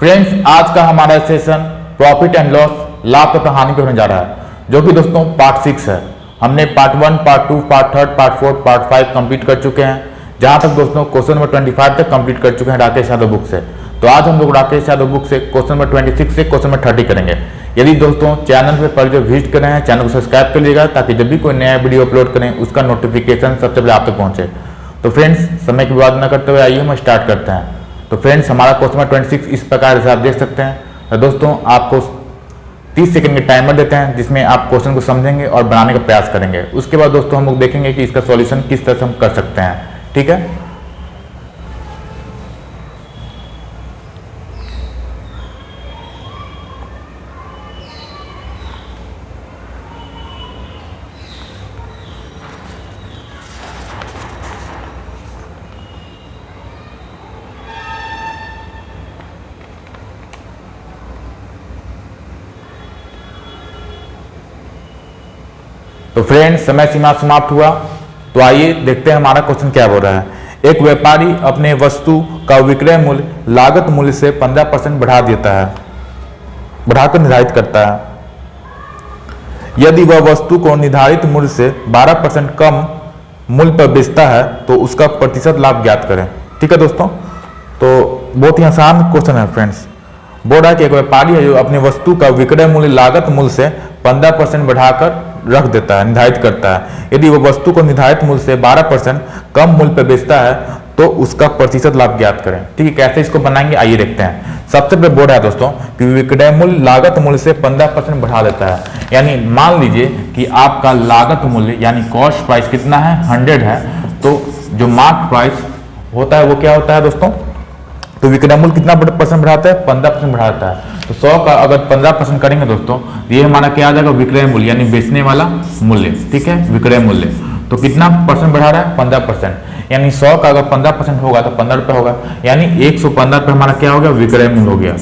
Friends, आज का हमारा सेशन प्रॉफिट एंड लॉस, लाभ तथा हानि पे होने जा रहा है, जो कि दोस्तों पार्ट 6 है। हमने part 1, part 2, part 3, part 4, part 5 complete कर चुके हैं। जहां तक दोस्तों क्वेश्चन नंबर 25 तक कंप्लीट कर चुके हैं राकेश यादव बुक से। तो आज हम लोग राकेश यादव बुक से क्वेश्चन नंबर 26 से क्वेश्चन नंबर 30 करेंगे। यदि दोस्तों चैनल पे पहले जो विजिट कर रहे हैं, चैनल को सब्सक्राइब कर लीजिएगा, ताकि जब भी कोई नया वीडियो अपलोड करें उसका नोटिफिकेशन सबसे पहले आप तक पहुंचे। तो फ्रेंड्स, समय की विवाद न करते हुए आइए हम स्टार्ट करते हैं। तो फ्रेंड्स, हमारा क्वेश्चन नंबर 26 इस प्रकार से आप देख सकते हैं। तो दोस्तों आपको 30 सेकंड के टाइमर देते हैं, जिसमें आप क्वेश्चन को समझेंगे और बनाने का प्रयास करेंगे। उसके बाद दोस्तों हम लोग देखेंगे कि इसका सॉल्यूशन किस तरह से हम कर सकते हैं। ठीक है, तो फ्रेंड्स समय सीमा समाप्त हुआ। तो आइए देखते हैं हमारा क्वेश्चन क्या बोल रहा है। एक व्यापारी अपने वस्तु का विक्रय मूल्य लागत मूल्य से 15% बढ़ाकर निर्धारित करता है। यदि वह वस्तु को निर्धारित मूल्य से 12% कम मूल्य पर बेचता है तो उसका प्रतिशत लाभ ज्ञात करें। ठीक है दोस्तों, तो बहुत ही आसान क्वेश्चन है फ्रेंड्स। बोल रहा है कि एक व्यापारी है जो अपने वस्तु का विक्रय मूल्य लागत मूल्य से 15% बढ़ाकर रख देता है, निर्धारित करता है। यदि वो वस्तु को निर्धारित मूल्य से 12% कम मूल्य पर बेचता है तो उसका प्रतिशत लाभ ज्ञात करें। ठीक है, कैसे इसको बनाएंगे आइए देखते हैं। सबसे पहले बोल रहा है दोस्तों कि विक्रय मूल्य लागत मूल्य से 15% बढ़ा देता है। यानी मान लीजिए कि आपका लागत मूल्य यानी कॉस्ट प्राइस कितना है, 100 है, तो जो मार्क प्राइस होता है वो क्या होता है दोस्तों, तो विक्रय मूल्य कितना % बढ़ाता है, 15% बढ़ाता है। तो 100 का अगर 15% करेंगे दोस्तों, ये हमारा क्या आ जाएगा, विक्रय मूल्य यानी बेचने वाला मूल्य। ठीक है, विक्रय मूल्य तो कितना % बढ़ा रहा है, 15%। यानी 100 का अगर 15% होगा तो 15 रुपये होगा, यानी 115 रुपये हमारा क्या हो गया, विक्रय मूल्य हो गया।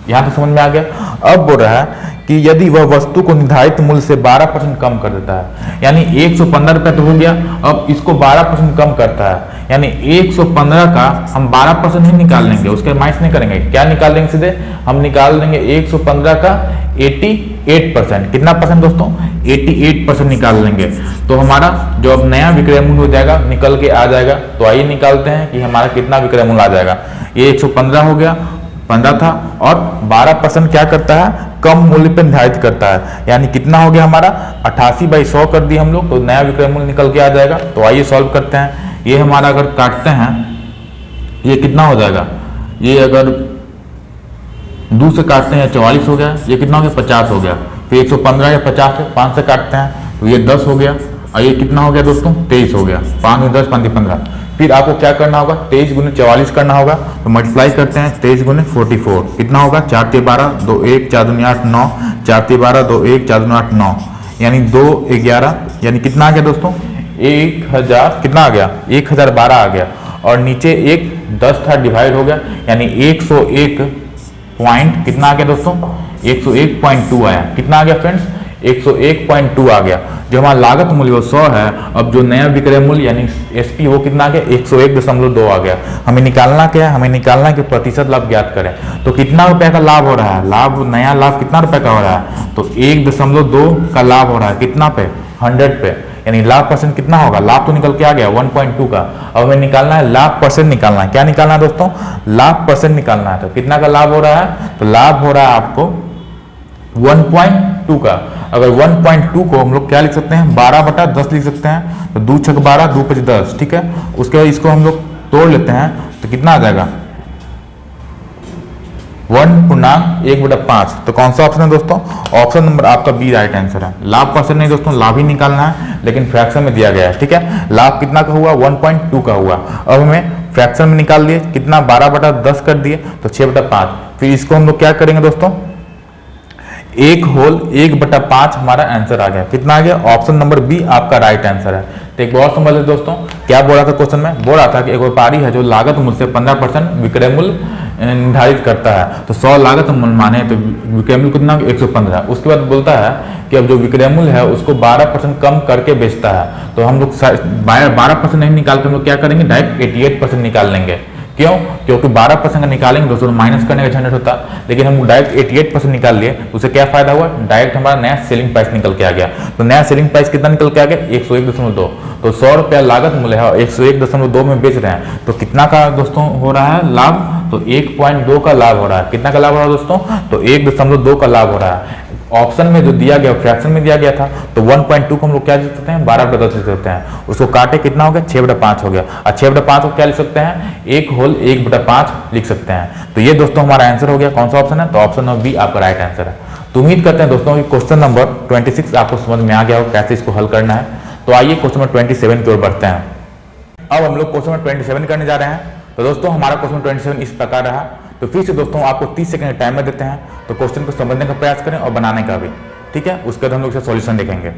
यहाँ तो समझ में आ गया। अब बोल रहा है कि यदि वह वस्तु को निर्धारित मूल्य से 12% कम कर देता है, यानी 115 रुपये तो हो गया, अब इसको 12% कम करता है, यानी 115 का हम 12% ही निकाल लेंगे, उसके माइनस नहीं करेंगे। क्या निकाल लेंगे, सीधे हम निकाल लेंगे 115 का 88%। कितना परसेंट दोस्तों, 88% निकाल लेंगे। तो हमारा जो अब नया विक्रय मूल्य हो जाएगा, निकल के आ जाएगा। तो आइए निकालते हैं कि हमारा कितना विक्रय मूल्य आ जाएगा। ये 115 हो गया, 15 था, और 12% क्या करता है, कम मूल्य पर निर्धारित करता है। यानी कितना हो गया हमारा, 88/100 कर दिए हम लोग, तो नया विक्रय मूल्य निकल के आ जाएगा। तो आइए सॉल्व करते हैं। ये हमारा अगर काटते हैं, ये कितना हो जाएगा, ये अगर 2 से काटते हैं 44 हो गया, ये कितना हो गया, 50 हो गया। फिर 115 या 50 है, 5 से काटते हैं तो ये 10 हो गया, और ये कितना हो गया दोस्तों, 23 हो गया। 5 में 10, 5 15। फिर आपको क्या करना होगा, 23 गुने 44 करना होगा। तो मल्टीप्लाई करते हैं, 23 गुने 44 कितना होगा, 4 × 12 2 1 4 2 8 9, 4 × 12 2 1 4 2 8 9, यानी 2 11, यानी कितना आ गया दोस्तों, 1000 कितना आ गया, 1012 आ गया। और नीचे एक 10 था, डिवाइड हो गया, यानी 101 पॉइंट कितना आ गया दोस्तों, 101.2 आया। कितना आ गया फ्रेंड्स, 101.2 आ गया। जो हमारा लागत मूल्य वो 100 है, अब जो नया विक्रय मूल्य यानी एसपी वो कितना आ गया, 101.2 आ गया। हमें निकालना क्या है, हमें निकालना है कि प्रतिशत लाभ ज्ञात करें। तो कितना रुपए का लाभ हो रहा है, लाभ नया लाभ कितना रुपए का हो रहा है, तो 1.2 का लाभ हो रहा है। कितना पे, 100 पे, यानी लाभ % कितना होगा, लाभ तो निकल के आ गया 1.2 का। अब हमें निकालना है लाभ % निकालना है। क्या निकालना है दोस्तों, लाभ % निकालना है। तो कितना का लाभ हो रहा है, तो लाभ हो रहा है आपको 1.2 का। अगर 1.2 को हम लोग क्या लिख सकते हैं, 12/10 लिख सकते हैं। तो 2 × 6 12, 2 × 5 10। ठीक है, उसके बाद इसको हम लोग तोड़ लेते हैं तो कितना आ जाएगा, 1.1/5। तो कौन सा ऑप्शन है दोस्तों, ऑप्शन नंबर आपका बी राइट आंसर है। लाभ % नहीं दोस्तों, लाभ ही निकालना है, लेकिन फ्रैक्शन में दिया गया है। ठीक है, लाभ कितना का हुआ, 1.2 का हुआ। अब हमें फ्रैक्शन में निकाल दिए, कितना 12/10 कर दिए, तो 6/5। फिर इसको हम लोग क्या करेंगे दोस्तों, 1/5 हमारा आंसर आ गया। कितना आ गया, ऑप्शन नंबर बी आपका राइट आंसर है। तो एक बार समझ लो दोस्तों, क्या बोल रहा था क्वेश्चन में, बोल रहा था कि एक व्यापारी है जो लागत मूल्य से 15% विक्रय मूल्य निर्धारित करता है। तो 100 लागत मूल्य माने तो विक्रय मूल्य कितना, 115। उसके बाद बोलता है कि अब जो विक्रय मूल्य है उसको 12% कम करके बेचता है। तो हम लोग 12% नहीं निकाल के हम लोग क्या करेंगे, डायरेक्ट 88% निकाल लेंगे। क्यों? क्योंकि 12% का निकालेंगे दोस्तों माइनस करने का झंझट होता, लेकिन हम डायरेक्ट 88% निकाल लिए, तो उसे क्या फायदा हुआ? डायरेक्ट हमारा नया सेलिंग प्राइस निकल के आ गया। तो नया सेलिंग प्राइस कितना निकल के आ गया? 101.2। तो 100 रुपया लागत मूल्य है और 101.2 में बेच रहे हैं, तो कितना का दोस्तों हो रहा है लाभ? तो 1.2 का लाभ हो रहा है। कितना का लाभ हो रहा है दोस्तों? तो 1.2 का लाभ हो रहा है। ऑप्शन में जो दिया गया फ्रैक्शन में दिया गया था, तो 1.2 को हम लोग क्या लिख सकते हैं? 12/10 लिख सकते हैं। उसको काटे कितना हो गया? 6/5 हो गया। और 6/5 को क्या लिख सकते हैं? 1 होल 1/5 लिख सकते हैं। तो ये दोस्तों हमारा आंसर हो गया। कौन सा ऑप्शन है? तो ऑप्शन नंबर बी आपका राइट आंसर है। तो उम्मीद करते हैं दोस्तों कि क्वेश्चन नंबर 26 आपको समझ में आ गया हो कैसे इसको हल करना है। तो आइए क्वेश्चन नंबर 27 की ओर बढ़ते हैं। अब हम लोग क्वेश्चन नंबर 27 करने जा रहे हैं। तो दोस्तों हमारा क्वेश्चन 27 इस प्रकार रहा। तो फिर से दोस्तों आपको 30 सेकंड टाइम में देते हैं, तो क्वेश्चन को समझने का प्रयास करें और बनाने का भी, ठीक है? उसके बाद हम लोग इसका सॉल्यूशन देखेंगे।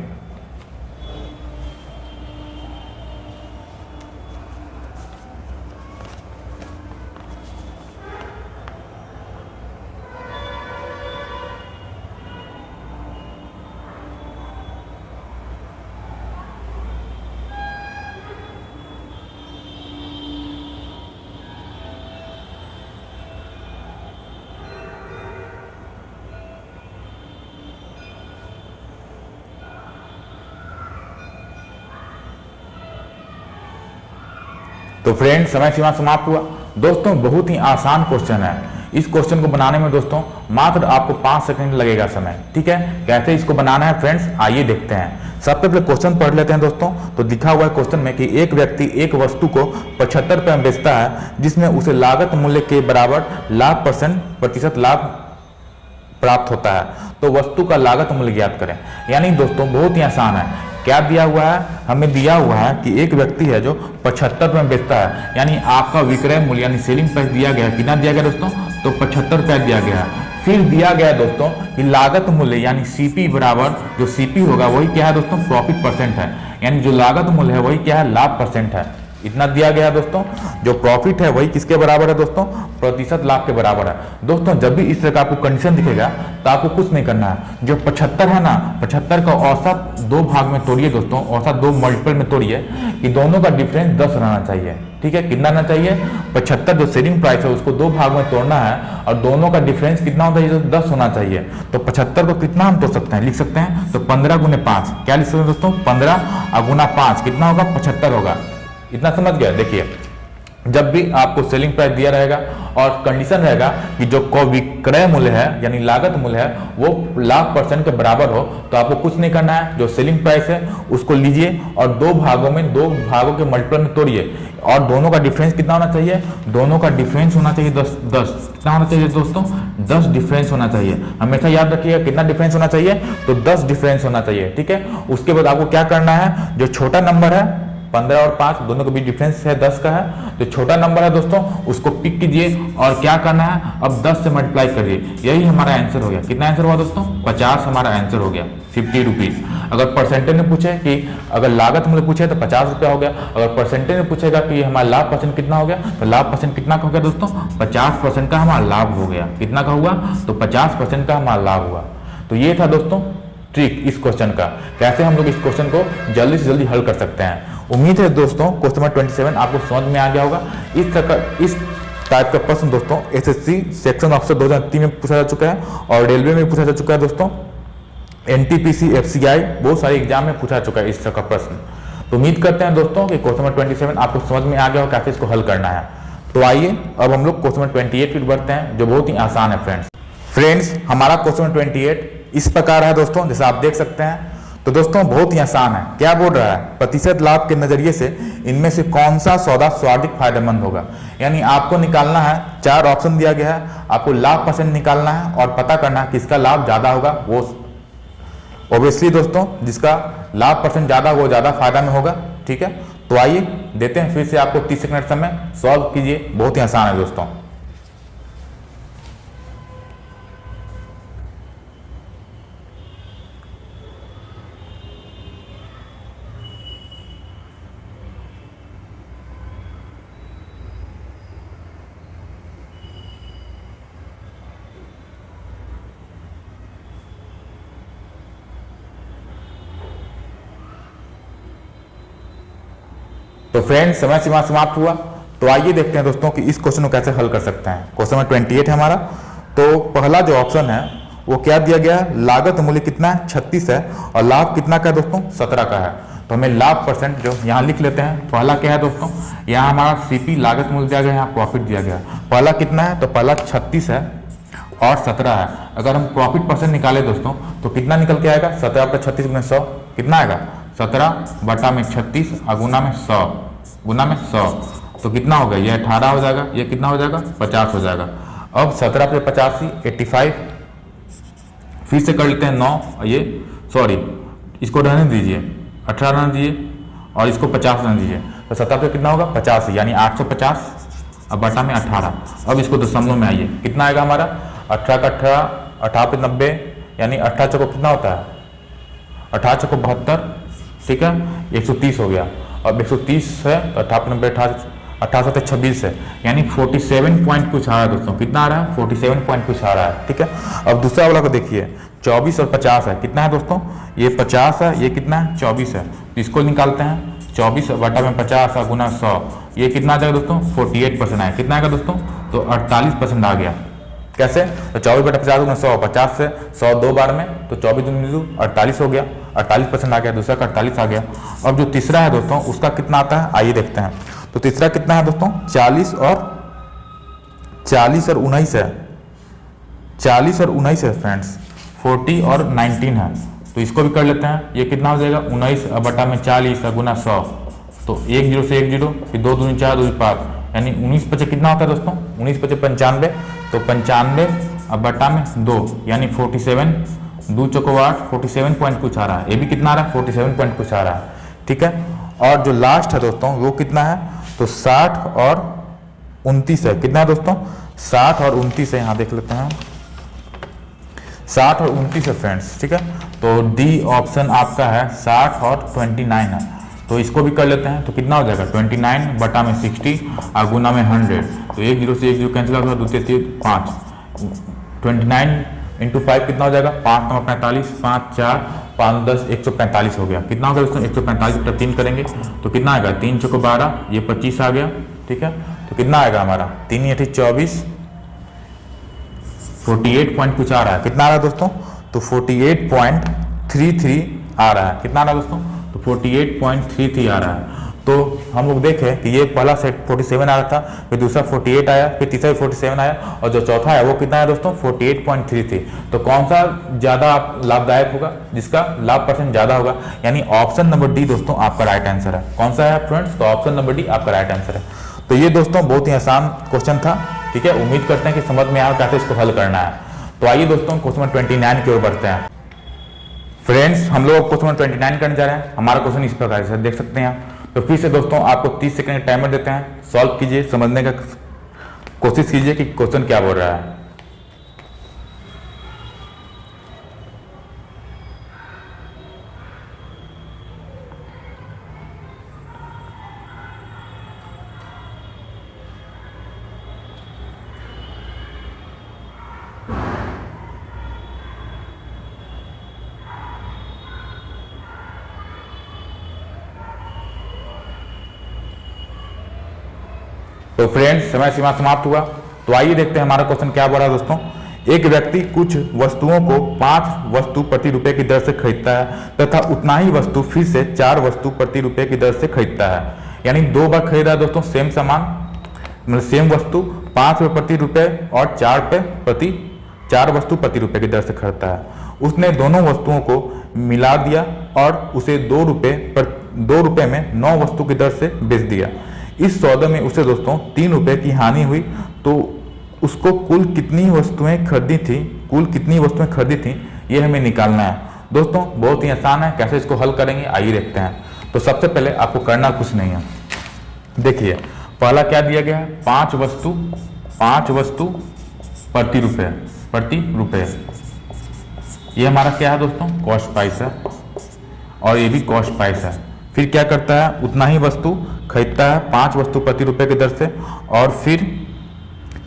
तो फ्रेंड्स समय सीमा समाप्त हुआ। दोस्तों बहुत ही आसान क्वेश्चन है। इस क्वेश्चन को बनाने में दोस्तों मात्र आपको 5 सेकंड लगेगा समय, ठीक है? कैसे इसको बनाना है फ्रेंड्स, आइए देखते हैं। सबसे पहले क्वेश्चन पढ़ लेते हैं दोस्तों। तो लिखा हुआ है क्वेश्चन में कि एक व्यक्ति एक वस्तु को 75 रुपये में बेचता है, जिसमें उसे लागत मूल्य के बराबर लाभ प्रतिशत लाभ प्राप्त होता है। तो वस्तु का लागत मूल्य ज्ञात करें। यानी दोस्तों बहुत ही आसान है। क्या दिया हुआ है? हमें दिया हुआ है कि एक व्यक्ति है जो 75 रुपये में बेचता है, यानी आपका विक्रय मूल्य यानी सेलिंग प्राइस दिया गया। कितना दिया गया दोस्तों? तो 75 रुपया दिया गया है। फिर दिया गया दोस्तों कि लागत मूल्य यानी सीपी बराबर, जो सीपी होगा वही क्या है दोस्तों? प्रॉफिट परसेंट है। यानी जो लागत मूल्य है वही क्या है? लाभ परसेंट है। इतना दिया गया दोस्तों। जो प्रॉफिट है वही किसके बराबर है दोस्तों? प्रतिशत लाभ के बराबर है। दोस्तों जब भी इस तरह का आपको कंडीशन दिखेगा तो आपको कुछ नहीं करना है। जो 75 है ना, 75 का औसत 2 भाग में तोड़िए दोस्तों, औसत 2 मल्टीपल में तोड़िए कि दोनों का डिफरेंस 10 रहना चाहिए, ठीक है? कितना रहना चाहिए? 75 जो सेलिंग प्राइस है उसको 2 भाग में तोड़ना है और दोनों का डिफरेंस कितना होता है? 10 होना चाहिए। तो 75 को कितना हम तोड़ सकते हैं? लिख सकते हैं तो 15 गुने 5। क्या लिख सकते हैं दोस्तों? 15 गुना 5 कितना होगा? 75 होगा। इतना समझ गया? देखिए जब भी आपको सेलिंग प्राइस दिया रहेगा और कंडीशन रहेगा कि जो विक्रय मूल्य है यानी लागत मूल्य है वो लाभ परसेंट के बराबर हो, तो आपको कुछ नहीं करना है। जो सेलिंग प्राइस है उसको लीजिए और 2 भागों के मल्टीपल में तोड़िए और दोनों का डिफरेंस कितना होना चाहिए? दोनों का डिफरेंस होना चाहिए 10। कितना होना चाहिए दोस्तों? 10 डिफरेंस होना चाहिए। हमेशा याद रखिएगा कितना डिफरेंस होना चाहिए? तो 10 डिफरेंस होना चाहिए, ठीक है? उसके बाद आपको क्या करना है? जो छोटा नंबर है 15 और 5 दोनों के बीच डिफरेंस है 10 का है, जो छोटा नंबर है दोस्तों उसको पिक कीजिए और क्या करना है? अब 10 से मल्टीप्लाई करिए। यही हमारा आंसर हो गया। कितना आंसर हुआ दोस्तों? 50 हमारा आंसर हो गया। 50 रुपीज। अगर परसेंटेज में पूछे कि अगर लागत मूल्य पूछे तो 50 रुपया हो गया। अगर परसेंटेज में पूछेगा कि हमारा लाभ परसेंट कितना हो गया, तो लाभ परसेंट कितना का हो गया दोस्तों? 50% का हमारा लाभ हो गया। कितना का हुआ? तो 50% का हमारा लाभ हुआ। तो ये था दोस्तों ट्रिक इस क्वेश्चन का, कैसे हम लोग इस क्वेश्चन को जल्दी से जल्दी हल कर सकते हैं। उम्मीद है दोस्तों क्वेश्चन नंबर 27 आपको समझ में आ गया होगा। इस टाइप का प्रश्न दोस्तों एसएससी सेक्शन ऑफिसर 2003 में पूछा जा चुका है और रेलवे में पूछा जा चुका है दोस्तों। एनटीपीसी, एफसीआई बहुत सारे एग्जाम में पूछा चुका है इस तरह का प्रश्न। तो उम्मीद करते हैं दोस्तों कि क्वेश्चन नंबर 27 आपको समझ में आ गया हो कैसे इसको हल करना है। तो आइए अब हम लोग क्वेश्चन नंबर 28 की बढ़ते हैं, जो बहुत ही आसान है फ्रेंड्स हमारा क्वेश्चन नंबर 28 इस प्रकार है दोस्तों, जैसे आप देख सकते हैं। तो दोस्तों बहुत ही आसान है। क्या बोल रहा है? प्रतिशत लाभ के नजरिए से इनमें से कौन सा सौदा सर्वाधिक फायदेमंद होगा। यानी आपको निकालना है, 4 ऑप्शन दिया गया है, आपको लाभ परसेंट निकालना है और पता करना है किसका लाभ ज्यादा होगा। वो ऑब्वियसली दोस्तों जिसका लाभ परसेंट ज्यादा वो ज्यादा फायदा में होगा, ठीक है? तो आइए देते हैं फिर से आपको 30 सेकंड समय, सॉल्व कीजिए। बहुत ही आसान है दोस्तों। तो फ्रेंड्स समय सीमा समाप्त हुआ। तो आइए देखते हैं दोस्तों कि इस क्वेश्चन को कैसे हल कर सकते हैं। क्वेश्चन नंबर 28 है हमारा। तो पहला जो ऑप्शन है वो क्या दिया गया है, लागत मूल्य कितना है 36 है और लाभ कितना का है दोस्तों 17 का है। तो हमें लाभ परसेंट जो यहाँ लिख लेते हैं। पहला क्या है दोस्तों, यहाँ हमारा सीपी लागत मूल्य दिया गया, यहाँ प्रॉफिट दिया गया। पहला कितना है, तो पहला 36 है और 17 है। अगर हम प्रॉफिट परसेंट निकाले दोस्तों तो कितना निकल के आएगा, 17 पर 36 गुना 100 कितना आएगा, 17 बटा में 36 और गुना में 100 गुना में 100 तो कितना हो गया, ये 18 हो जाएगा, ये कितना हो जाएगा 50 हो जाएगा। अब 17 पे 85 85, फिर से कर लेते हैं 9, ये सॉरी इसको रहने दीजिए 18 रहने दीजिए और इसको 50 रहने दीजिए। तो 17 पे कितना होगा 50 यानी 850 अब बटा में 18। अब इसको दशमलव में आइए, कितना आएगा हमारा 18 का 18, 18 पे 90 यानी 18 चौको कितना होता है 18 चौको 72, ठीक है 130 हो गया। अब 130 है तो 18 पे 90 18 से 26 है यानी 47 पॉइंट कुछ आ रहा है दोस्तों। कितना आ रहा है 47 पॉइंट कुछ आ रहा है, ठीक है। अब दूसरा वाला को देखिए 24 और 50 है, कितना है दोस्तों, ये 50 है, ये कितना है 24 है। तो इसको निकालते हैं 24 बटा में 50 और गुना 100, ये कितना आ जाएगा दोस्तों 48% आया। कितना आएगा दोस्तों, तो 48% आ गया। कैसे, तो 24 बटा 50 गुना 100, 50 से 100 2 बार में तो 24 दूनी 48 हो गया, 48% आ गया, दूसरा का 48 आ गया। अब जो तीसरा है दोस्तों उसका कितना आता है, आइए देखते हैं। तो तीसरा कितना है दोस्तों 40 और 19 है, 40 और 19 है फ्रेंड्स, 40 और 19 है। तो इसको भी कर लेते हैं, ये कितना हो जाएगा 19 बटा में 40 गुना 100 तो 1 0 से 1 0 फिर 2 दूनी 4 2 5 यानी 19 पचे कितना होता है दोस्तों, 19 पचे 95 तो 95 बटा में 2 यानी 47 2 चौको 8 47 पॉइंट कुछ आ रहा है। ये भी कितना आ रहा है 47 पॉइंट कुछ आ रहा है, ठीक है। और जो लास्ट है दोस्तों वो कितना है, तो 60 और 29 है। कितना है दोस्तों 60 और 29 है, यहाँ देख लेते हैं 60 और 29 है फ्रेंड्स, ठीक है। तो डी ऑप्शन आपका है 60 और 29 है। तो इसको भी कर लेते हैं, तो कितना हो जाएगा 29 बटा में 60 और गुना में 100 तो 1 0 से 1 0 कैंसिल होगा, 2 3 5 29 इंटू 5 कितना हो जाएगा 5 9 45 5 4 5 10 145 हो गया। कितना होगा दोस्तों 145 बटा 3 करेंगे तो कितना आएगा 3 चौको 12 ये 25 आ गया, ठीक है। तो कितना आएगा हमारा 3 8 24 48 पॉइंट कुछ आ रहा है। कितना आ रहा है दोस्तों, तो 48.33 आ रहा है। कितना आ रहा है दोस्तों, तो 48.33 आ रहा है। तो हम लोग देखें कि ये पहला सेट 47 आ रहा था, फिर दूसरा 48 आया, फिर तीसरा 47 आया और जो चौथा है वो कितना है दोस्तों 48.33। तो कौन सा ज़्यादा लाभदायक होगा, जिसका लाभ परसेंट ज़्यादा होगा, यानी ऑप्शन नंबर डी दोस्तों आपका राइट आंसर है। कौन सा है फ्रेंड्स, तो ऑप्शन नंबर डी आपका राइट आंसर है। तो ये दोस्तों बहुत ही आसान क्वेश्चन था, ठीक है। उम्मीद करते हैं कि समझ में आया कैसे इसको हल करना है। तो आइए दोस्तों क्वेश्चन नंबर 29 की ओर बढ़ते हैं। फ्रेंड्स हम लोग क्वेश्चन नंबर 29 करने जा रहे हैं। हमारा क्वेश्चन इस प्रकार से देख सकते हैं। तो फिर से दोस्तों आपको 30 सेकंड का टाइमर देते हैं, सॉल्व कीजिए, समझने का कोशिश कीजिए कि क्वेश्चन क्या बोल रहा है। तो फ्रेंड्स समय सीमा समाप्त हुआ। तो आइए देखते हैं हमारा क्वेश्चन क्या बोल रहा है दोस्तों। एक व्यक्ति कुछ वस्तुओं को 5 वस्तु प्रति रुपए की दर से खरीदता है तथा उतना ही वस्तु फिर से 4 वस्तु प्रति रुपए की दर से खरीदता है। यानी 2 बार खरीदा है दोस्तों सेम सामान, मतलब सेम वस्तु 5 रुपये प्रति रुपए और 4 वस्तु प्रति रुपए की दर से खरीदता है। उसने दोनों वस्तुओं को मिला दिया और उसे 2 रुपए में 9 वस्तु की दर से बेच दिया। इस सौदे में उसे दोस्तों 3 रुपए की हानि हुई। तो उसको कुल कितनी वस्तुएं खरीदी थी ये हमें निकालना है। दोस्तों बहुत ही आसान है, कैसे इसको हल करेंगे आइए देखते हैं। तो सबसे पहले आपको करना कुछ नहीं है, देखिए पहला क्या दिया गया है 5 वस्तु प्रति रुपए, ये हमारा क्या है दोस्तों कॉस्ट प्राइस है और ये भी कॉस्ट प्राइस है। फिर क्या करता है उतना ही वस्तु खरीदता है 5 वस्तु प्रति रुपए की दर से और फिर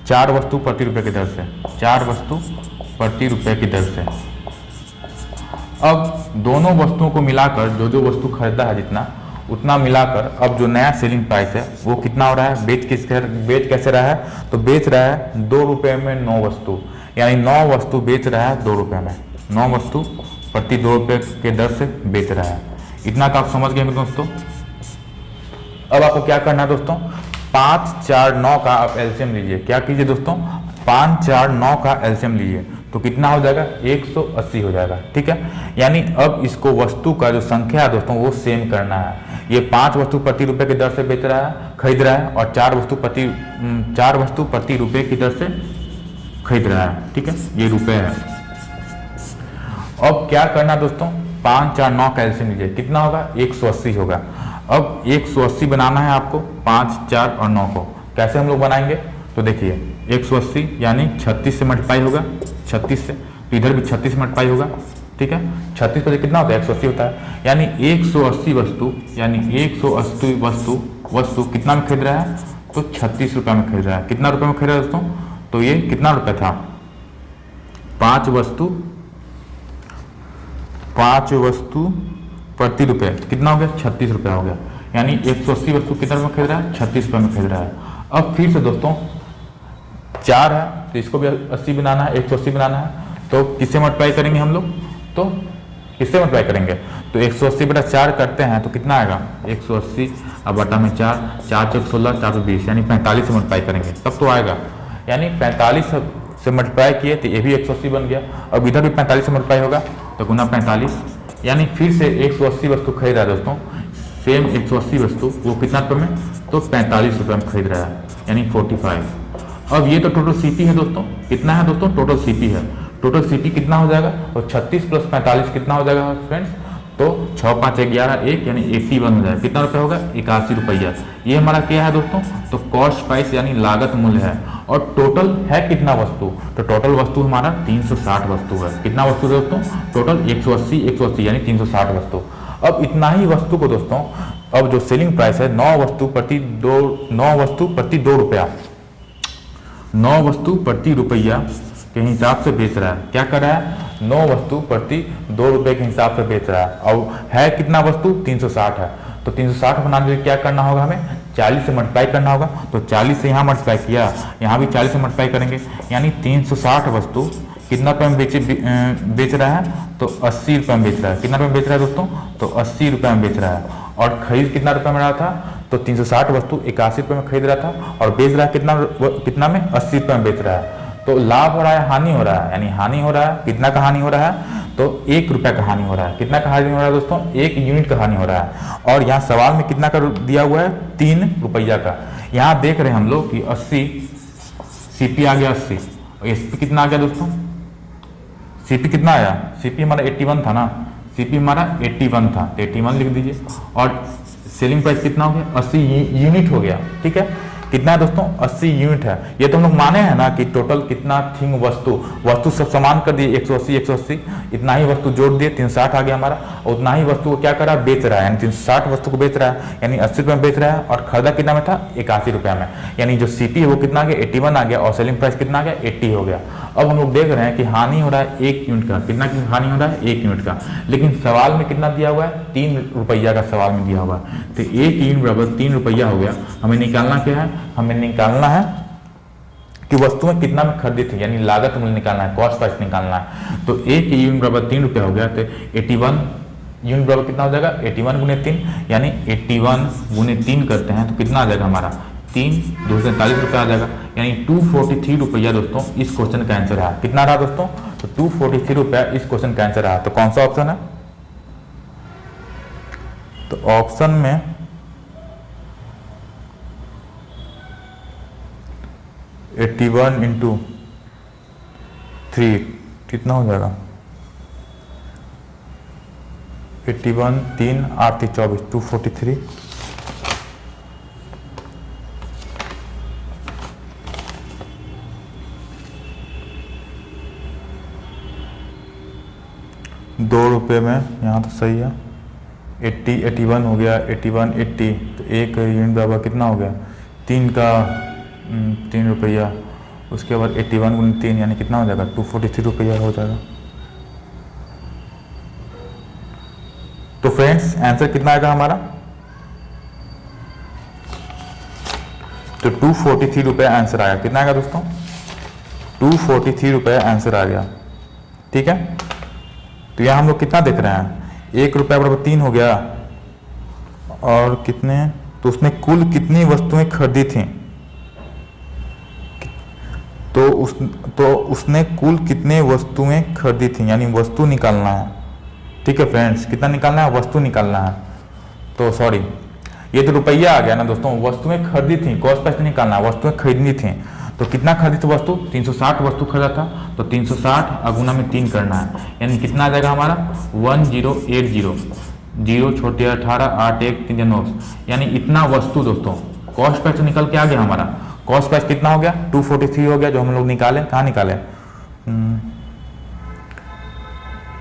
4 वस्तु प्रति रुपए की दर से, 4 वस्तु प्रति रुपए की दर से। अब दोनों वस्तुओं को मिलाकर जो वस्तु खरीदा है जितना उतना मिलाकर अब जो नया सेलिंग प्राइस है वो कितना हो रहा है, बेच कैसे रहा है, तो बेच रहा है 2 रुपये में 9 वस्तु, यानी 9 वस्तु बेच रहा है 2 रुपये में, 9 वस्तु प्रति 2 रुपये के दर से बेच रहा है। इतना का आप समझ गए दोस्तों। अब आपको क्या करना है दोस्तों, 5, 4, 9 का आप एलसीएम लीजिए। क्या कीजिए दोस्तों, 5, 4, 9 का एलसीएम लीजिए तो कितना हो जाएगा, 180 हो जाएगा। ठीक है, यानी अब इसको वस्तु का जो संख्या है दोस्तों वो सेम करना है। ये 5 वस्तु प्रति रुपए की दर से बेच रहा है, खरीद रहा है, और 4 वस्तु प्रति रुपए की दर से खरीद रहा है। ठीक है, ये रुपए है। अब क्या करना दोस्तों, 5, 4, 9 का एलसीएम लीजिए, कितना होगा, 180 होगा। अब 180 बनाना है आपको 5, 4 और 9 को। कैसे हम लोग बनाएंगे, तो देखिए 180 यानी 36 से मल्टीप्लाई होगा, 36 से, तो इधर भी 36 मल्टीप्लाई होगा। ठीक है, 36 पर कितना होता है, 180 होता है, यानी 180 वस्तु, यानी 180 वस्तु कितना में खरीद रहा है, तो 36 रुपये में खरीद रहा है। कितना रुपये में खरीद रहा है दोस्तों, तो ये कितना रुपये था, 5 वस्तु प्रति रुपये कितना हो गया, 36 रुपया हो गया, यानी 180 वस्तु कितना में खरीद रहा है, 36 रुपये में खरीद रहा है। अब फिर से दोस्तों 4 है तो इसको भी 80 बनाना है, 180 बनाना है, तो किससे मल्टीप्लाई करेंगे हम लोग, तो किससे मल्टीप्लाई करेंगे, तो 180 बटा 4 करते हैं तो कितना आएगा, 180 अब बटा में 4, 4 × 16 420, यानी 45 से मल्टीप्लाई करेंगे तब तो आएगा, यानी 45 से मल्टीप्लाई किए तो ये भी 180 बन गया। अब इधर भी 45 से मल्टीप्लाई होगा तो गुना 45, यानी फिर से 180 वस्तु खरीद रहा है दोस्तों, सेम 180 वस्तु वो कितना रुपये में, तो 45 रुपये में खरीद रहा है, यानी 45। अब ये तो टोटल सीपी है दोस्तों, कितना है दोस्तों, टोटल सीपी है। टोटल सीपी कितना हो जाएगा, तो 36 + 45 कितना हो जाएगा फ्रेंड्स, तो 6, 5, 11, 1 यानी 81 हो जाएगा। कितना रुपया होगा, 81 रुपया। ये हमारा क्या है दोस्तों, तो कॉस्ट प्राइस यानी लागत मूल्य है। और टोटल है कितना वस्तु, तो टोटल वस्तु हमारा 360 वस्तु है। कितना वस्तु है दोस्तों, टोटल 180 यानी 360 वस्तु। अब इतना ही वस्तु को दोस्तों, अब जो सेलिंग प्राइस है 9 वस्तु प्रति 2 रुपया, 9 वस्तु प्रति रुपया के हिसाब से बेच रहा है। क्या कर रहा है, 9 वस्तु प्रति 2 रुपये के हिसाब से बेच रहा है। और है कितना वस्तु, 360 है, तो 360 बनाने के लिए क्या करना होगा, हमें 40 से मल्टीप्लाई करना होगा। तो 40 से यहाँ मल्टीप्लाई किया, यहाँ भी 40 से मल्टीप्लाई करेंगे, यानी 360 वस्तु कितना रुपये में बेच रहा है, तो 80 रुपये में बेच रहा है। कितना रुपये में बेच रहा है दोस्तों, तो 80 रुपये में बेच रहा है। और खरीद कितना रुपये में रहा था, तो 360 वस्तु 81 रुपये में खरीद रहा था, और बेच रहा है कितना में, 80 रुपये में बेच रहा है। तो लाभ हो रहा है, हानि हो रहा है, यानी हानि हो रहा है, कितना का हानि हो रहा है, तो 1 रुपये का हानि हो रहा है। कितना का हानि हो रहा है दोस्तों, 1 यूनिट का हानि हो रहा है। और यहाँ सवाल में कितना का दिया हुआ है, 3 रुपया का। यहाँ देख रहे हैं हम लोग कि 80 सीपी आ गया, 80 और एसपी कितना आ गया दोस्तों, सीपी कितना आया, सीपी हमारा 81 था ना, सीपी हमारा 81 था, तो 81 लिख दीजिए। और सेलिंग प्राइस कितना हो गया, 80 यूनिट हो गया। ठीक है, कितना है दोस्तों, 80 यूनिट है। ये तो हम लोग माने हैं ना कि टोटल कितना थी वस्तु सब समान कर दिए, 180 इतना ही वस्तु जोड़ दिए, 360 आ गया हमारा। और उतना ही वस्तु को क्या कर रहा है, बेच रहा है, यानी 360 वस्तु को बेच रहा है, यानी 80 रुपये में बेच रहा है। और खरीदा कितना में था, 81 रुपये में, यानी जो सीपी है वो कितना आ गया, 81 आ गया, और सेलिंग प्राइस कितना आ गया, 80 हो गया। अब हम लोग देख रहे हैं कि हानि हो रहा है 1 यूनिट का। कितना की हानि हो रहा है, 1 यूनिट का, लेकिन सवाल में कितना दिया हुआ है, 3 रुपया का सवाल में दिया हुआ है। तो 1 यूनिट बराबर 3 रुपया हो गया। हमें निकालना क्या है, हमें निकालना है कि वस्तु में कितना में खरीदी थी, यानी लागत मूल्य निकालना है, कॉस्ट प्राइस निकालना है। तो 1 यूनिट बराबर 3 रुपया हो गया, तो 81 यूनिट बराबर कितना हो जाएगा, 81 × 3, यानी 81 × 3 करते हैं तो कितना आ जाएगा हमारा, 3 2 से 40 रुपया आ जाएगा, यानी 243 रुपया दोस्तों इस क्वेश्चन का आंसर है। कितना रहा दोस्तों, तो 243 रुपया इस क्वेश्चन का आंसर रहा। तो कौन सा ऑप्शन है, तो ऑप्शन में 81 × 3 कितना हो जाएगा, 81 3 8 24 243। ₹2 में यहाँ तो सही है, 81 हो गया, 81 80, तो 1 यूनिट बराबर कितना हो गया, 3 रुपया। उसके बाद 81 × 3 यानी कितना हो जाएगा, 243 रुपया हो जाएगा। तो फ्रेंड्स आंसर कितना आएगा हमारा, तो 243 रुपये आंसर आया। कितना आएगा दोस्तों? 243 रुपये आंसर आ गया। ठीक है, तो यहाँ हम लोग कितना देख रहे हैं, 1 रुपया बराबर 3 हो गया, और कितने, तो उसने कुल कितनी वस्तुएं खरीदी थी, तो उसने कुल कितने वस्तुएं खरीदी थी, यानी वस्तु निकालना है। ठीक है फ्रेंड्स, कितना निकालना है, वस्तु निकालना है। तो सॉरी, ये तो रुपया आ गया ना दोस्तों, वस्तुएं खरीदी थी, कॉस्ट प्राइस निकालना, वस्तुएं खरीदनी थी। तो कितना खरीदी थी वस्तु, 360 वस्तु खरीदा था, तो 360 अगुना में 3 करना है, यानी कितना आ जाएगा हमारा 1080, 0 छोटे 18 8 1 3 9, यानी इतना वस्तु दोस्तों कॉस्ट प्राइस निकल के आ गया हमारा। कॉस्ट प्राइस कितना हो गया, 243 हो गया, जो हम लोग निकाले, कहाँ निकाले,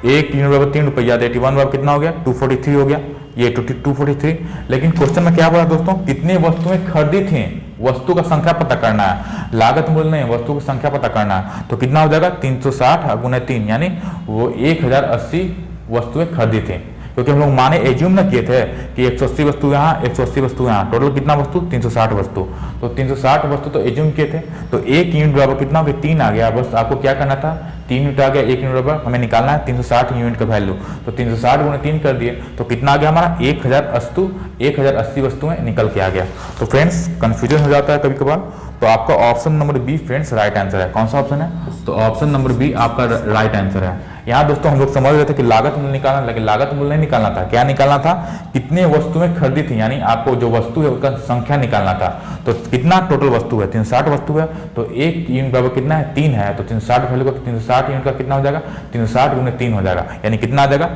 1 3 बराबर 3 रुपया, 81 बराबर कितना हो गया, 243 हो गया, ये 243। लेकिन क्वेश्चन में क्या बोला दोस्तों, कितनी वस्तुएं खरीदी थी, वस्तु का संख्या पता करना है, लागत मूल्य नहीं, वस्तु की संख्या पता करना है। तो कितना हो जाएगा 360 गुना 3, यानी वो 1080 वस्तुएं खरीदी थी, क्योंकि हम लोग माने एज्यूम ना किए थे कि 180 वस्तु यहाँ, 180 वस्तु यहाँ, टोटल कितना वस्तु, 360 वस्तु। तो 360 वस्तु तो एज्यूम किए थे, तो 1 यूनिट बराबर कितना हो गया, 3 आ गया। बस आपको क्या करना था, 3 यूनिट आ गया, 1 यूनिट बराबर हमें निकालना है 360 यूनिट का वैल्यू। तो 360 गुना 3 कर दिए, तो कितना आ गया हमारा 1080 वस्तुएं निकल के आ गया। तो फ्रेंड्स कंफ्यूजन हो जाता है कभी कभार, तो आपका option number be friends right answer है। कौन सा ऑप्शन है, तो ऑप्शन नंबर बी आपका राइट आंसर है। यहाँ दोस्तों हम लोग समझ रहे थे कि लागत मूल्य निकालना, लेकिन लागत मूल्य नहीं निकालना था, क्या निकालना था, कितने वस्तुएं खरीदी थी, यानी आपको जो वस्तु है उसका संख्या निकालना था। तो कितना टोटल वस्तु है, 360 वस्तु है, तो 1 यूनिट बराबर कितना है, 3 है, तो 360 वैल्यू का 360 यूनिट का कितना हो जाएगा, 360 गुना 3 हो जाएगा, यानी कितना आ जाएगा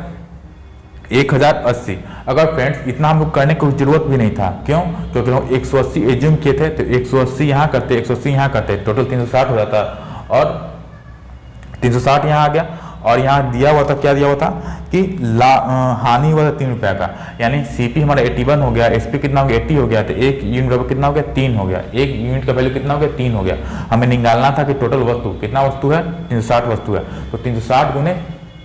1080। अगर फ्रेंड्स इतना हम लोग करने की जरूरत भी नहीं था, क्यों, क्योंकि हम 180 एज्यूम किए थे, तो 180 यहाँ करते, 180 यहाँ करते, टोटल 360 हो जाता, और 360 यहाँ आ गया, और यहाँ दिया हुआ था, क्या दिया हुआ था कि हानि हुआ था 3 रुपया का, यानी सीपी हमारा 81 हो गया, एसपी कितना हो गया 80 हो गया, तो 1 यूनिट बराबर कितना हो गया 3 हो गया, 1 यूनिट का वैल्यू कितना हो गया 3 हो गया। हमें निकालना था कि टोटल वस्तु कितना वस्तु है, 360 वस्तु है, तो 360 गुने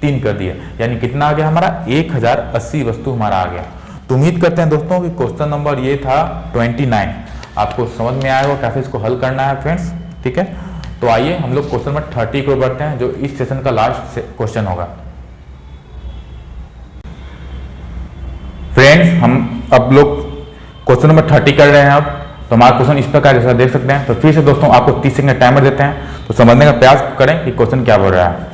3 कर दिए, यानी कितना आ गया हमारा 1080 वस्तु हमारा आ गया। तो उम्मीद करते हैं दोस्तों कि क्वेश्चन नंबर ये था 29 आपको समझ में आया होगा कैसे इसको हल करना है फ्रेंड्स। ठीक है, तो आइए हम लोग क्वेश्चन नंबर 30 को बढ़ते हैं, जो इस सेशन का लास्ट क्वेश्चन होगा। फ्रेंड्स हम अब लोग क्वेश्चन नंबर 30 कर रहे हैं। अब तो हमारा क्वेश्चन इस प्रकार जैसा देख सकते हैं। तो फिर से दोस्तों आपको 30 सेकंड टाइमर देते हैं, तो समझने का प्रयास करें कि क्वेश्चन क्या बोल रहा है।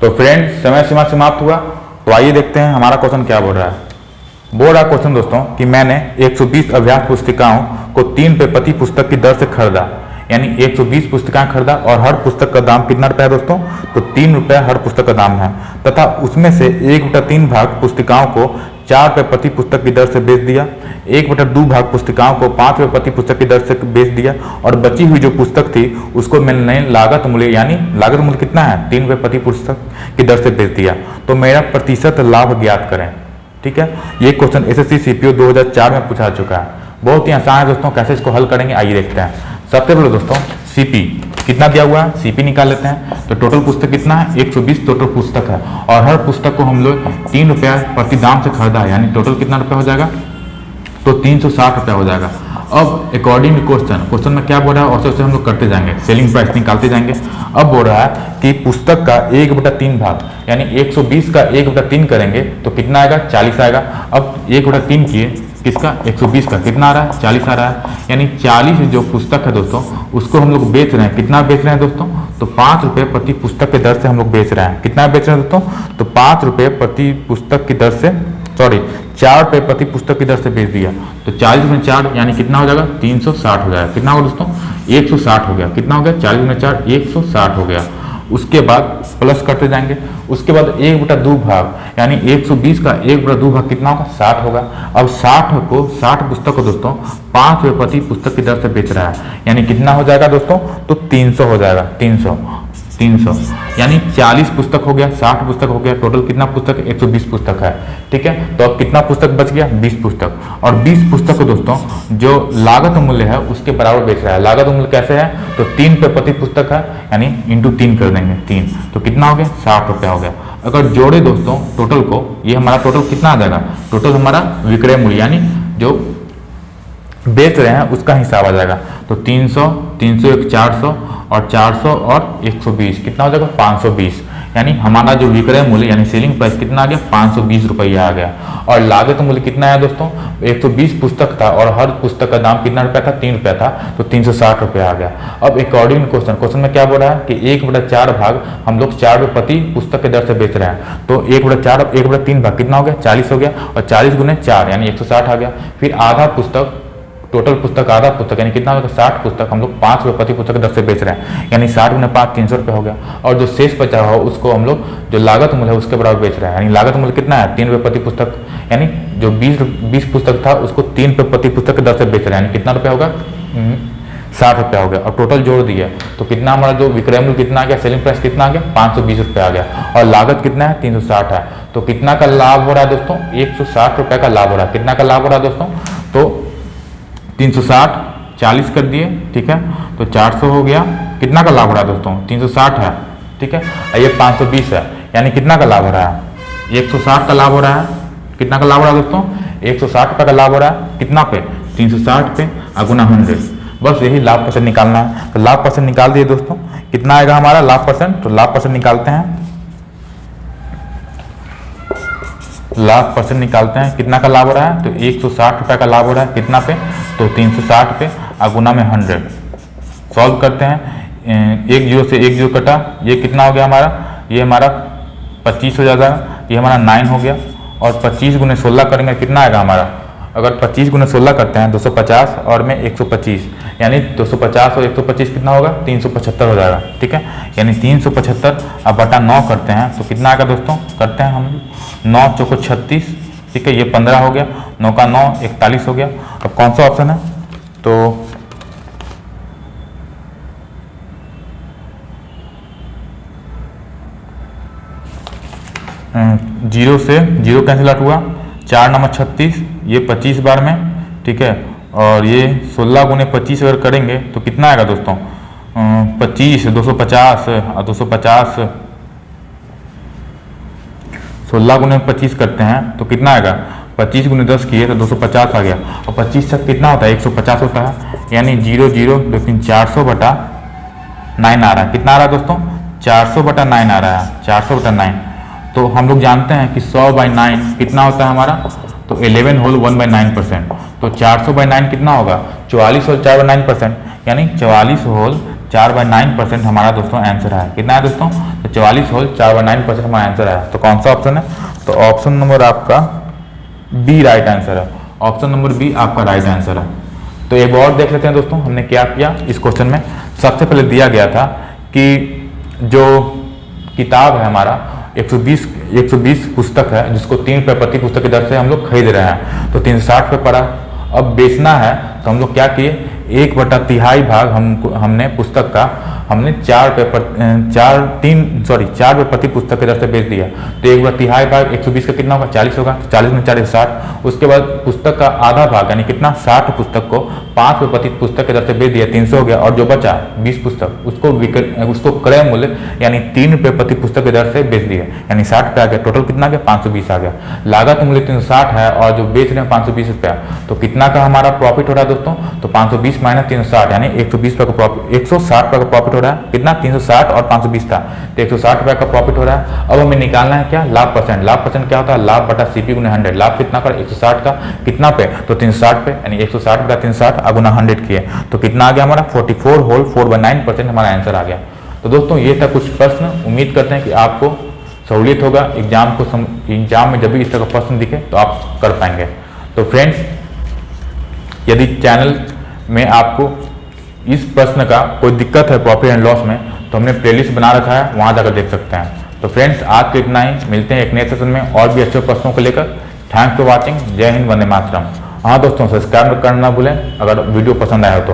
तो फ्रेंड्स समय सीमा समाप्त हुआ, तो आइए देखते हैं हमारा क्वेश्चन क्या बोल रहा है। बोल रहा क्वेश्चन दोस्तों कि मैंने 120 अभ्यास पुस्तिकाओं को 3 रुपये प्रति पुस्तक की दर से खरीदा, यानी 120 पुस्तकें खरीदा, और हर पुस्तक का दाम कितना रुपया है दोस्तों, तो 3 रुपये हर पुस्तक का दाम है, तथा उसमें से 1/3 भाग पुस्तिकाओं को 4 रुपये प्रति पुस्तक की दर से बेच दिया, 1/2 भाग पुस्तिकाओं को 5 रुपये प्रति पुस्तक की दर से बेच दिया, और बची हुई जो पुस्तक थी उसको मैंने लागत मूल्य, यानी लागत मूल्य कितना है 3 रुपये प्रति पुस्तक की दर से बेच दिया। तो मेरा प्रतिशत लाभ ज्ञात करें। ठीक है, ये क्वेश्चन एसएससी सीपीओ 2004 में पूछा चुका है। बहुत ही आसान है दोस्तों, कैसे इसको हल करेंगे आइए देखते हैं। सबसे पहले दोस्तों सीपी कितना दिया हुआ है, सीपी निकाल लेते हैं। तो टोटल पुस्तक कितना है, 120 टोटल पुस्तक है, और हर पुस्तक को हम लोग 3 रुपया प्रति दाम से खरीदा है, यानी टोटल कितना रुपया हो जाएगा, तो 360 रुपया हो जाएगा। अब अकॉर्डिंग टू क्वेश्चन में क्या बोल रहा है, और से हम लोग करते जाएंगे, सेलिंग प्राइस निकालते जाएंगे। अब बोल रहा है कि पुस्तक का 1/3 भाग, यानी 120 का 1/3 करेंगे तो कितना आएगा 40 आएगा। अब 1/3 किए किसका, 120 का कितना आ रहा है 40 आ रहा है, यानी 40 जो पुस्तक है दोस्तों उसको हम लोग बेच रहे हैं, कितना बेच रहे हैं दोस्तों, तो 5 रुपये प्रति पुस्तक की दर से हम लोग बेच रहे हैं। कितना बेच रहे हैं दोस्तों, तो 5 रुपये प्रति पुस्तक की दर से, सॉरी 4 रुपये प्रति पुस्तक की दर से बेच दिया। तो 40 में 4 यानी कितना हो जाएगा 360 हो जाएगा। कितना होगा दोस्तों 160 हो गया। कितना हो गया 40 में 4 160 हो गया। उसके बाद प्लस करते जाएंगे। उसके बाद 1/2 भाग, यानी 120 का 1/2 भाग कितना होगा 60 होगा। अब 60 पुस्तक को दोस्तों 5 रुपये प्रति पुस्तक की दर से बेच रहा है, यानी कितना हो जाएगा दोस्तों, तो 300 हो जाएगा। 300, यानी 40 पुस्तक हो गया, 60 पुस्तक हो गया, टोटल कितना पुस्तक है? 120 पुस्तक है। ठीक है, तो अब कितना पुस्तक बच गया? 20 पुस्तक। और 20 पुस्तक को दोस्तों जो लागत मूल्य है उसके बराबर बेच रहा है। लागत मूल्य कैसे है? तो 3 रुपये प्रति पुस्तक है, यानी इंटू 3 कर देंगे, 3 तो कितना हो गया? 60 रुपया हो गया। अगर जोड़े दोस्तों टोटल को, ये हमारा टोटल कितना आ जाएगा? टोटल हमारा विक्रय मूल्य यानी जो बेच रहे हैं उसका हिसाब आ जाएगा। तो 300, 301 400 और 400 और 120 कितना हो जाएगा? 520, यानी हमारा जो विक्रय मूल्य यानी सेलिंग प्राइस कितना आ गया? 520 रुपया आ गया। और लागत मूल्य कितना है दोस्तों? 120 पुस्तक था और हर पुस्तक का दाम कितना रुपया था? 3 रुपया था, तो 360 रुपया आ गया। अब अकॉर्डिंग क्वेश्चन में क्या बोल रहा है कि 1/4 भाग हम लोग 4 रुपये प्रति पुस्तक के दर से बेच रहे हैं। तो 1/4 1/3 भाग कितना हो गया? 40 हो गया, और 40 गुने 4 यानी 160 आ गया। फिर आधा पुस्तक, टोटल पुस्तक आधा पुस्तक यानी कितना होगा? 60 पुस्तक हम लोग 5 रुपये प्रति पुस्तक के दर से बेच रहे हैं, यानी 60 गुने 5 300 रुपये हो गया। और जो शेष बचा हो उसको हम लोग जो लागत मूल्य है उसके बराबर बेच रहे हैं, यानी लागत मूल्य कितना है? 3 रुपये प्रति पुस्तक, यानी जो 20 पुस्तक था उसको 3 रुपये प्रति पुस्तक के दर से बेच रहे हैं, यानी कितना रुपया होगा? 60 रुपया हो गया। और टोटल जोड़ दिया तो कितना हमारा जो विक्रय मूल्य कितना आ गया? सेलिंग प्राइस कितना आ गया? 520 रुपया आ गया। और लागत कितना है? 360 है। तो कितना का लाभ हो रहा है दोस्तों? 160 रुपये का लाभ हो रहा है। कितना का लाभ हो रहा है दोस्तों? तो 360 40 कर दिए, ठीक है, तो 400 हो गया। कितना का लाभ हो रहा है दोस्तों? 360 है, ठीक है, ये 520 है, यानी कितना का लाभ हो रहा है? 160 का लाभ हो रहा है। कितना का लाभ हो रहा है दोस्तों? 160 रुपये का लाभ हो रहा है। कितना पे? 360 पे गुना 100। बस यही लाभ परसेंट निकालना है। तो लाभ परसेंट निकाल दिए दोस्तों। कितना आएगा हमारा लाभ परसेंट? तो लाभ परसेंट निकालते हैं। लाभ परसेंट निकालते हैं। कितना का लाभ हो रहा है? तो 160 रुपये का लाभ हो रहा है। कितना पे? तो 360 पे गुना में 100। सॉल्व करते हैं। 1 जीरो से 1 जीरो कटा, ये कितना हो गया हमारा? ये हमारा 25 हो जाएगा, ये हमारा 9 हो गया। और 25 गुने 16 करेंगे कितना आएगा हमारा? अगर 25 गुने 16 करते हैं 250 और में 125, यानी 250 और 125 कितना होगा? 375 हो जाएगा, ठीक है, यानी 375 अब बटा 9 करते हैं तो कितना आएगा दोस्तों? करते हैं हम 9 चौको 36, ठीक है, ये 15 हो गया, 9 का 9 41 हो गया। अब कौन सा ऑप्शन है? तो जीरो से जीरो कैंसिल आउट हुआ, 4 9 36, ये 25 बार में, ठीक है, और ये 16 गुने 25 अगर करेंगे तो कितना आएगा दोस्तों? 25 250 और 250 16 गुने 25 करते हैं तो कितना आएगा? 25 गुने 10 किए तो 250 आ गया। और 25 तक कितना होता है? 150 होता है, यानी 0 0 2 3 400 बटा 9 आ रहा है। कितना आ रहा है दोस्तों? 400 बटा 9 आ रहा है, 400 बटा 9। तो हम लोग जानते हैं कि 100/9 कितना होता है हमारा? तो 11 होल 1/9%। तो 400/9 कितना होगा? 44 होल 4/9%, यानी 44 होल 4/9% हमारा दोस्तों आंसर है। कितना है दोस्तों? तो 44 होल 4/9% हमारा आंसर है। तो कौन सा ऑप्शन है? तो ऑप्शन नंबर आपका बी राइट आंसर है। ऑप्शन नंबर बी आपका राइट आंसर है। तो एक और देख लेते हैं दोस्तों हमने क्या किया इस क्वेश्चन में। सबसे पहले दिया गया था कि जो किताब है हमारा 120 पुस्तक है जिसको 3 रुपये प्रति पुस्तक की दर से हम लोग खरीद रहे हैं, तो 360 रुपये पड़ा। अब बेचना है तो हम लोग क्या किए? 1/3 भाग हमने पुस्तक का हमने 4 रुपये प्रति पुस्तक की दर से बेच दिया। तो 1/3 भाग 120 का कितना होगा? 40 होगा, 40 में 40 60। उसके बाद पुस्तक का आधा भाग यानी कितना? 60 पुस्तक को 5 रुपये प्रति पुस्तक की दर से बेच दिया, 300 हो गया। और जो बचा 20 पुस्तक उसको क्रय मूल्य यानी 3 रुपये प्रति पुस्तक की दर से बेच दिया, यानी 60 रुपये आ गया। टोटल कितना आ गया? 520 आ गया। लागत मूल्य 360 है और जो बेच रहे हैं 520 रुपया। तो कितना का हमारा प्रॉफिट हो रहा है दोस्तों? तो 520 माइनस 360 यानी 120 रुपये का प्रॉफिट, 160 रुपये का प्रॉफिट हो रहा है। कितना? 360 और 520 था, तो 160 रुपये का प्रॉफिट हो रहा है। अब हमें निकालना है क्या? लाभ परसेंट। लाभ परसेंट क्या होता है? लाभ बटा सीपी गुना 100। लाभ कितना कर? 160 का कितना पे? तो 360 पे, यानी 160 बटा 360 गुना 100 किए तो कितना आ गया हमारा? 44 होल 4/9% हमारा आंसर आ गया। तो दोस्तों ये था कुछ प्रश्न। उम्मीद करते हैं कि आपको सहूलियत होगा एग्जाम में जब भी इस तरह का प्रश्न दिखे तो आप कर पाएंगे। तो फ्रेंड्स, यदि चैनल में आपको इस प्रश्न का कोई दिक्कत है प्रॉफिट एंड लॉस में, तो हमने प्लेलिस्ट बना रखा है, वहां जाकर देख सकते हैं। तो फ्रेंड्स, आज के इतना ही। मिलते हैं एक नए सेशन में और भी अच्छे प्रश्नों को लेकर। Thanks for watching. जय हिंद, वंदे मातरम। हाँ दोस्तों, सब्सक्राइब करना ना भूलें अगर वीडियो पसंद आया हो तो।